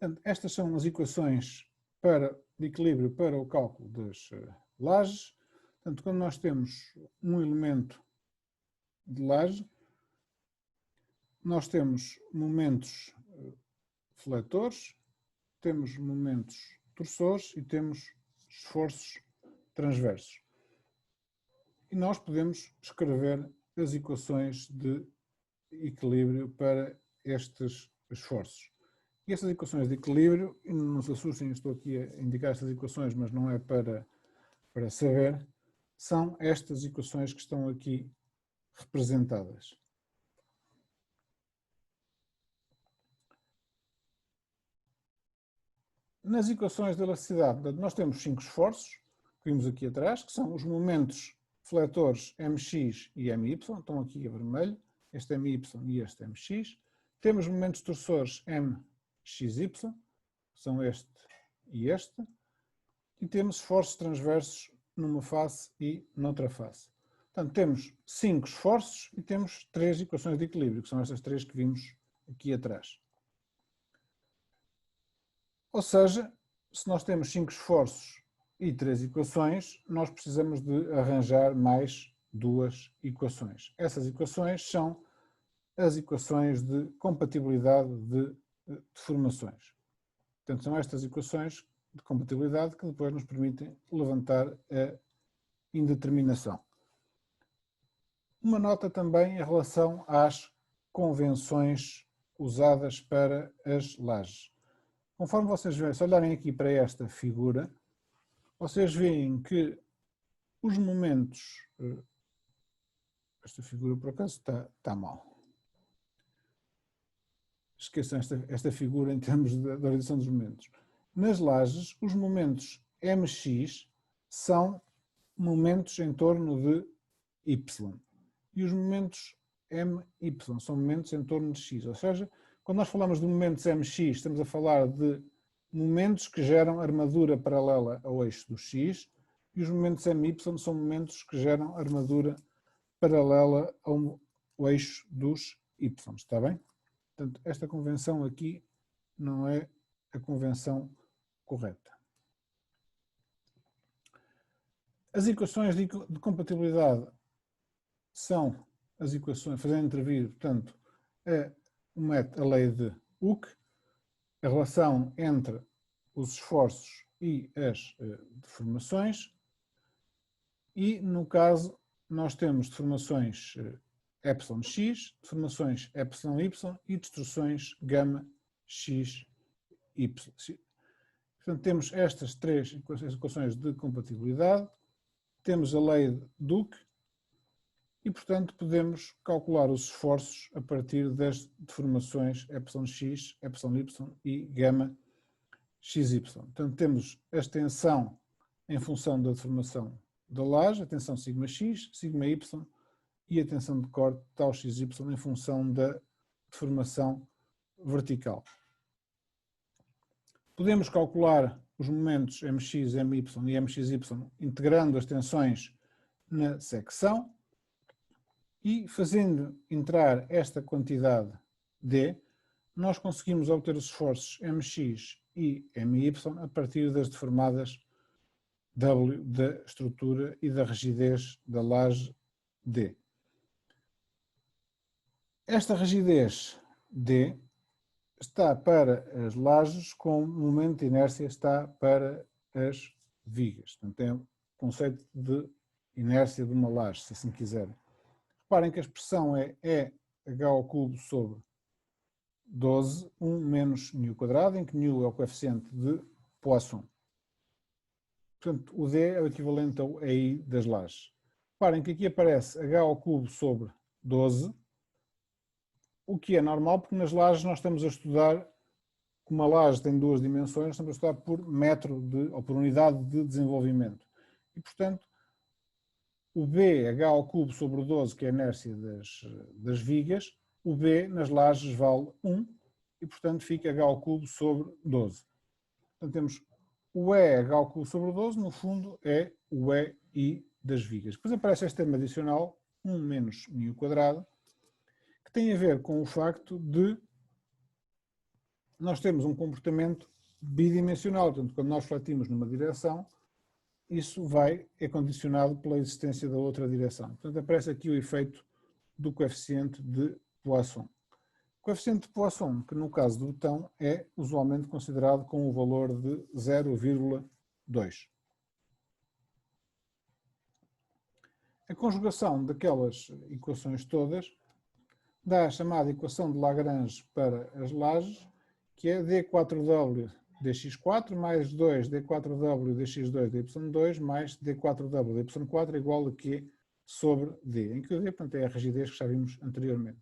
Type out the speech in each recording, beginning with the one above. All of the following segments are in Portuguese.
Portanto, estas são as equações de equilíbrio para o cálculo das lajes. Portanto, quando nós temos um elemento de laje, nós temos momentos fletores, temos momentos torsores e temos esforços transversos. E nós podemos escrever as equações de equilíbrio para estes esforços. E estas equações de equilíbrio, não se assustem, estou aqui a indicar estas equações, mas não é para saber, são estas equações que estão aqui representadas. Nas equações de elasticidade, nós temos 5 esforços, que vimos aqui atrás, que são os momentos fletores mx e my, estão aqui a vermelho, este my e este mx. Temos momentos torsores mxy, são este e este. E temos esforços transversos numa face e noutra face. Portanto, temos 5 esforços e temos 3 equações de equilíbrio, que são estas 3 que vimos aqui atrás. Ou seja, se nós temos 5 esforços e 3 equações, nós precisamos de arranjar mais 2 equações. Essas equações são as equações de compatibilidade de deformações. Portanto, são estas equações de compatibilidade que depois nos permitem levantar a indeterminação. Uma nota também em relação às convenções usadas para as lajes. Conforme vocês veem, se olharem aqui para esta figura, vocês veem que os momentos... Esta figura, por acaso, está mal. Esqueçam esta figura em termos da orientação dos momentos. Nas lajes, os momentos mx são momentos em torno de y. E os momentos my são momentos em torno de x. Ou seja, quando nós falamos de momentos mx, estamos a falar de momentos que geram armadura paralela ao eixo do x, e os momentos my são momentos que geram armadura paralela ao eixo dos y. Está bem? Portanto, esta convenção aqui não é a convenção correta. As equações de compatibilidade são as equações, fazendo intervir, portanto, a lei de Hooke, a relação entre os esforços e as deformações, e, no caso, nós temos deformações εx, deformações εy e distorções γ, x, y. Portanto, temos estas 3 equações de compatibilidade, temos a lei de Hooke e, portanto, podemos calcular os esforços a partir das deformações εx, εy e γ, xy. Portanto, temos a tensão em função da deformação da laje, a tensão σx, σy e a tensão de corte tau xy em função da deformação vertical. Podemos calcular os momentos mx, my e mxy integrando as tensões na secção e fazendo entrar esta quantidade D, nós conseguimos obter os esforços mx e my a partir das deformadas W da estrutura e da rigidez da laje D. Esta rigidez D está para as lajes, com o momento de inércia está para as vigas. Portanto, tem o conceito de inércia de uma laje, se assim quiserem. Reparem que a expressão é EH ao cubo sobre 12, 1 menos μ², em que μ é o coeficiente de Poisson. Portanto, o D é o equivalente ao EI das lajes. Reparem que aqui aparece H ao cubo sobre 12, o que é normal, porque nas lajes nós estamos a estudar, como a laje tem 2 dimensões, estamos a estudar por metro ou por unidade de desenvolvimento. E, portanto, o B, H ao cubo sobre 12, que é a inércia das vigas, o B nas lajes vale 1 e, portanto, fica H ao cubo sobre 12. Portanto, temos o E, H ao cubo sobre 12, no fundo, é o EI das vigas. Depois aparece este termo adicional, 1 menos μ², que tem a ver com o facto de nós temos um comportamento bidimensional. Portanto, quando nós refletimos numa direção, isso é condicionado pela existência da outra direção. Portanto, aparece aqui o efeito do coeficiente de Poisson. O coeficiente de Poisson, que no caso do botão é usualmente considerado com o valor de 0,2. A conjugação daquelas equações todas dá a chamada equação de Lagrange para as lajes, que é d4w dx4 mais 2d4w dx2 dy2 mais d4w dy4 igual a q sobre d, em que o d, portanto, é a rigidez que já vimos anteriormente.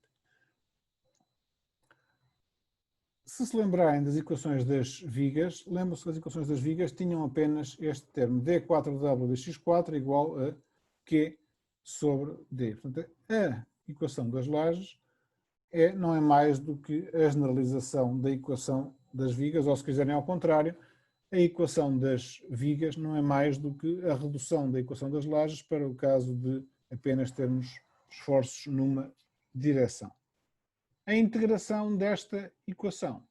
Se lembrarem das equações das vigas, lembram-se que as equações das vigas tinham apenas este termo, d4w dx4 igual a q sobre d. Portanto, a equação das lajes não é mais do que a generalização da equação das vigas, ou se quiserem ao contrário, a equação das vigas não é mais do que a redução da equação das lajes para o caso de apenas termos esforços numa direção. A integração desta equação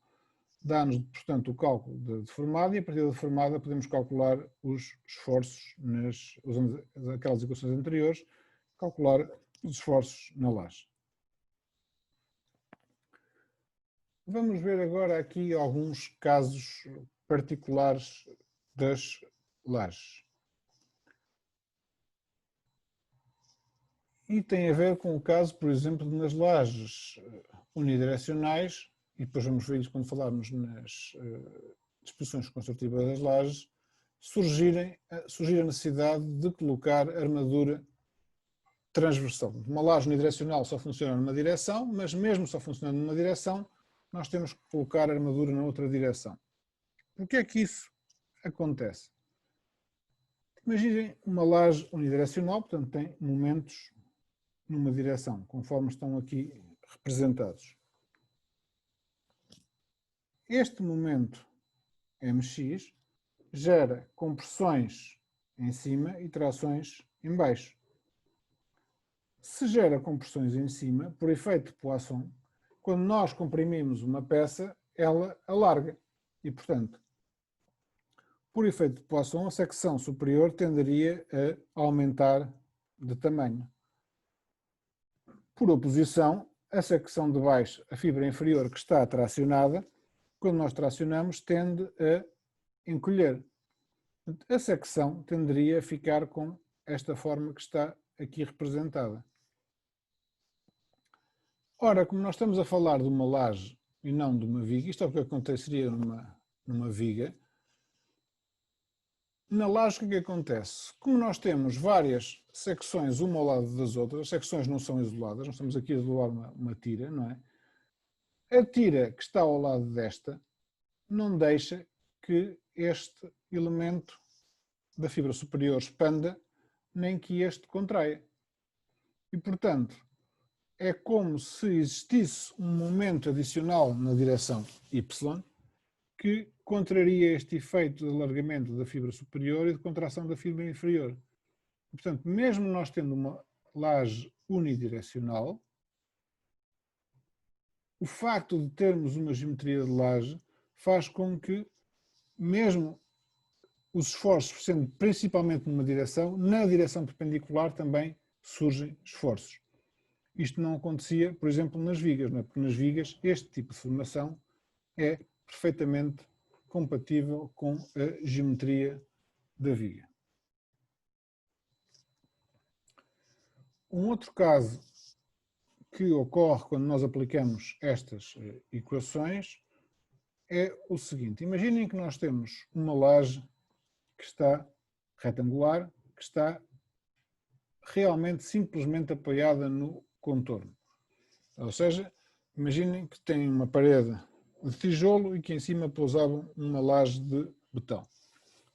dá-nos, portanto, o cálculo da deformada e a partir da deformada podemos calcular os esforços, usando aquelas equações anteriores, calcular os esforços na laje. Vamos ver agora aqui alguns casos particulares das lajes. E tem a ver com o caso, por exemplo, nas lajes unidirecionais, e depois vamos ver isso quando falarmos nas disposições construtivas das lajes, surgir a necessidade de colocar armadura transversal. Uma laje unidirecional só funciona numa direção, mas mesmo só funcionando numa direção, nós temos que colocar armadura na outra direção. Por que é que isso acontece? Imaginem uma laje unidirecional, portanto tem momentos numa direção, conforme estão aqui representados. Este momento mx gera compressões em cima e trações em baixo. Se gera compressões em cima, por efeito de Poisson, quando nós comprimimos uma peça, ela alarga. E, portanto, por efeito de Poisson, a secção superior tenderia a aumentar de tamanho. Por oposição, a secção de baixo, a fibra inferior que está tracionada, quando nós tracionamos, tende a encolher. A secção tenderia a ficar com esta forma que está aqui representada. Ora, como nós estamos a falar de uma laje e não de uma viga, isto é o que aconteceria numa viga. Na laje, o que acontece? Como nós temos várias secções uma ao lado das outras, as secções não são isoladas, nós estamos aqui a isolar uma tira, não é? A tira que está ao lado desta não deixa que este elemento da fibra superior expanda, nem que este contraia. E, portanto, é como se existisse um momento adicional na direção y que contraria este efeito de alargamento da fibra superior e de contração da fibra inferior. E, portanto, mesmo nós tendo uma laje unidirecional, o facto de termos uma geometria de laje faz com que, mesmo os esforços sendo principalmente numa direção, na direção perpendicular também surgem esforços. Isto não acontecia, por exemplo, nas vigas, não é? Porque nas vigas este tipo de formação é perfeitamente compatível com a geometria da viga. Um outro caso que ocorre quando nós aplicamos estas equações é o seguinte. Imaginem que nós temos uma laje que está retangular, que está realmente simplesmente apoiada no contorno. Ou seja, imaginem que tem uma parede de tijolo e que em cima pousavam uma laje de betão.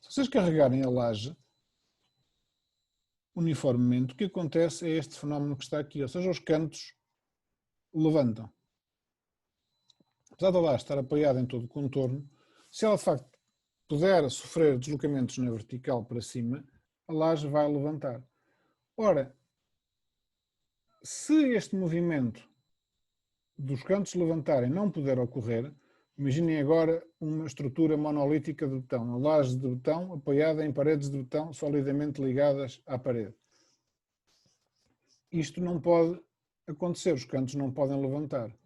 Se vocês carregarem a laje uniformemente, o que acontece é este fenómeno que está aqui, ou seja, os cantos levantam. Apesar da laje estar apoiada em todo o contorno, se ela de facto puder sofrer deslocamentos na vertical para cima, a laje vai levantar. Ora, se este movimento dos cantos levantarem não puder ocorrer, Imaginem agora uma estrutura monolítica de betão, uma laje de betão apoiada em paredes de betão solidamente ligadas à parede. Isto não pode acontecer, os cantos não podem levantar.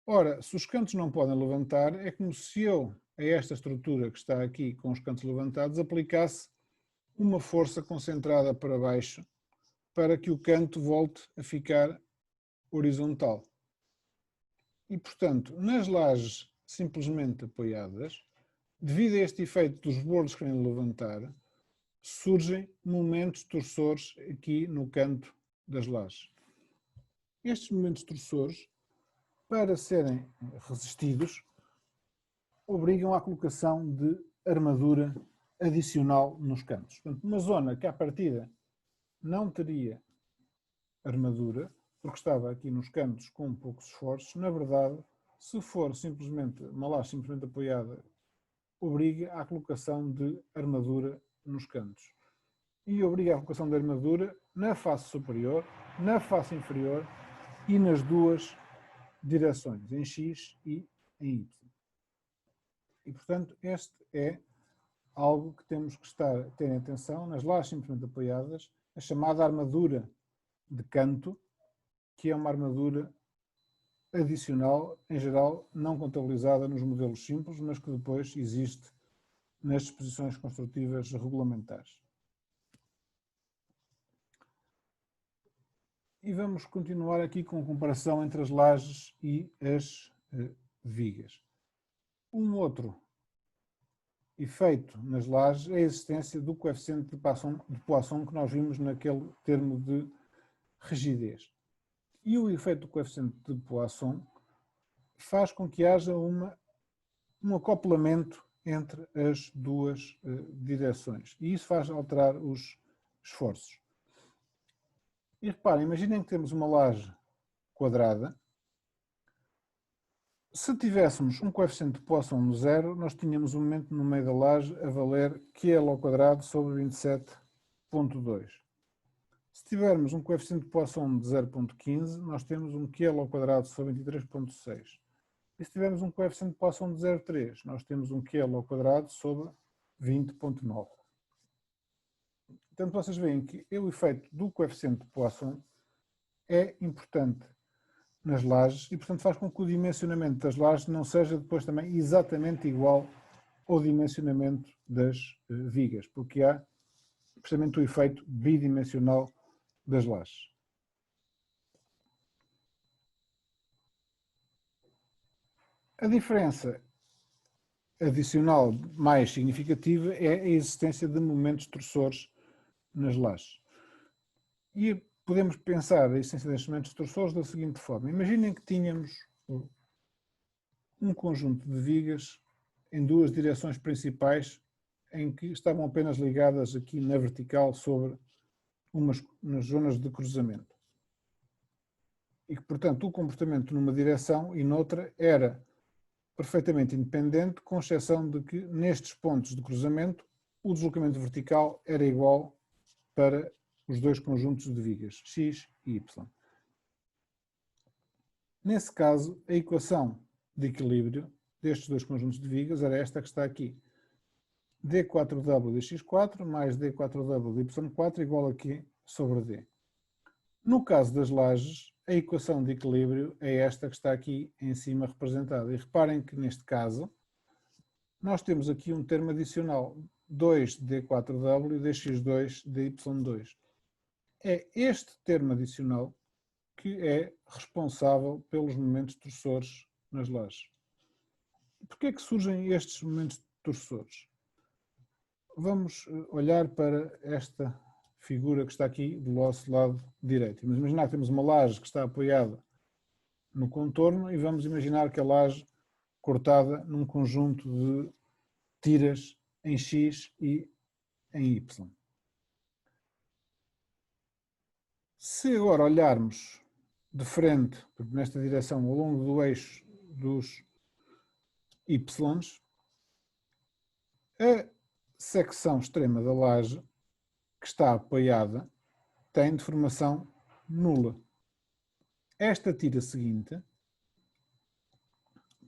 Ora, se os cantos não podem levantar, é como se eu, a esta estrutura que está aqui com os cantos levantados, aplicasse uma força concentrada para baixo para que o canto volte a ficar horizontal. E, portanto, nas lajes simplesmente apoiadas, devido a este efeito dos bordos querendo levantar, surgem momentos torçores aqui no canto das lajes. Estes momentos torçores, para serem resistidos, obrigam à colocação de armadura adicional nos cantos. Portanto, uma zona que à partida não teria armadura, porque estava aqui nos cantos com poucos esforços, na verdade, se for simplesmente uma laje simplesmente apoiada, obriga à colocação de armadura nos cantos. E obriga à colocação de armadura na face superior, na face inferior e nas duas direções, em X e em Y. E, portanto, este é algo que temos que ter em atenção nas lajes simplesmente apoiadas, a chamada armadura de canto, que é uma armadura adicional, em geral, não contabilizada nos modelos simples, mas que depois existe nas disposições construtivas regulamentares. E vamos continuar aqui com a comparação entre as lajes e as vigas. Um outro efeito nas lajes é a existência do coeficiente de Poisson que nós vimos naquele termo de rigidez. E o efeito do coeficiente de Poisson faz com que haja um acoplamento entre as duas direções. E isso faz alterar os esforços. E reparem, imaginem que temos uma laje quadrada. Se tivéssemos um coeficiente de Poisson de 0, nós tínhamos um momento no meio da laje a valer QL² sobre 27,2. Se tivermos um coeficiente de Poisson de 0,15, nós temos um QL² sobre 23,6. E se tivermos um coeficiente de Poisson de 0,3, nós temos um QL² sobre 20,9. Portanto, vocês veem que o efeito do coeficiente de Poisson é importante nas lajes e, portanto, faz com que o dimensionamento das lajes não seja depois também exatamente igual ao dimensionamento das vigas, porque há precisamente o efeito bidimensional das lajes. A diferença adicional mais significativa é a existência de momentos torçores nas lajes. E podemos pensar a existência destes momentos torçores da seguinte forma. Imaginem que tínhamos um conjunto de vigas em duas direções principais em que estavam apenas ligadas aqui na vertical sobre nas zonas de cruzamento. E que, portanto, o comportamento numa direção e noutra era perfeitamente independente, com exceção de que nestes pontos de cruzamento o deslocamento vertical era igual para os dois conjuntos de vigas, X e Y. Nesse caso, a equação de equilíbrio destes dois conjuntos de vigas era esta que está aqui. D4W de x4 mais D4W de y4 igual a Q sobre D. No caso das lajes, a equação de equilíbrio é esta que está aqui em cima representada. E reparem que neste caso, nós temos aqui um termo adicional, 2D4W dx2 dy2. É este termo adicional que é responsável pelos momentos torçores nas lajes. Porquê é que surgem estes momentos torçores? Vamos olhar para esta figura que está aqui do nosso lado direito. Vamos imaginar que temos uma laje que está apoiada no contorno e vamos imaginar que a laje cortada num conjunto de tiras em X e em Y. Se agora olharmos de frente, nesta direção, ao longo do eixo dos Y, a secção extrema da laje que está apoiada tem deformação nula. Esta tira seguinte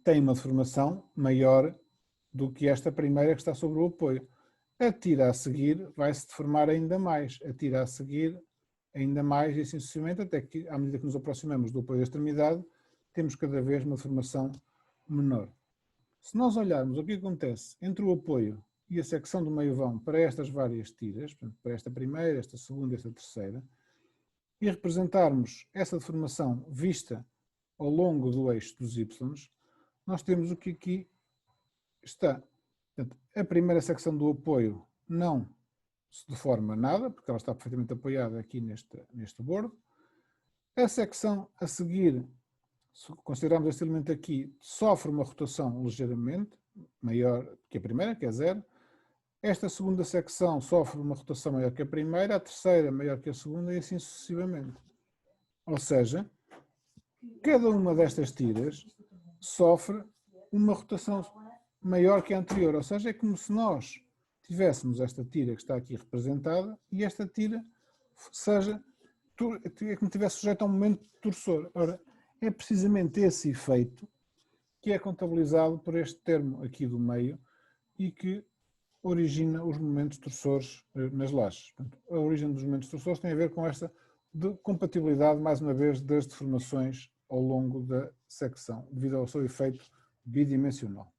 tem uma deformação maior do que esta primeira que está sobre o apoio. A tira a seguir vai-se deformar ainda mais, a tira a seguir ainda mais e assim sucessivamente, até que, à medida que nos aproximamos do apoio da extremidade, temos cada vez uma deformação menor. Se nós olharmos o que acontece entre o apoio e a secção do meio-vão para estas várias tiras, portanto, para esta primeira, esta segunda e esta terceira, e representarmos essa deformação vista ao longo do eixo dos Y, nós temos o que aqui está. Portanto, a primeira secção do apoio não se deforma nada, porque ela está perfeitamente apoiada aqui neste bordo. A secção a seguir, se considerarmos este elemento aqui, sofre uma rotação ligeiramente maior que a primeira, que é 0. Esta segunda secção sofre uma rotação maior que a primeira, a terceira maior que a segunda e assim sucessivamente. Ou seja, cada uma destas tiras sofre uma rotação maior que a anterior. Ou seja, é como se nós tivéssemos esta tira que está aqui representada e esta tira seja, é como se estivesse sujeito a um momento torsor. Ora, é precisamente esse efeito que é contabilizado por este termo aqui do meio e que origina os momentos torsores nas lajes. Portanto, a origem dos momentos torsores tem a ver com esta compatibilidade, mais uma vez, das deformações ao longo da secção, devido ao seu efeito bidimensional.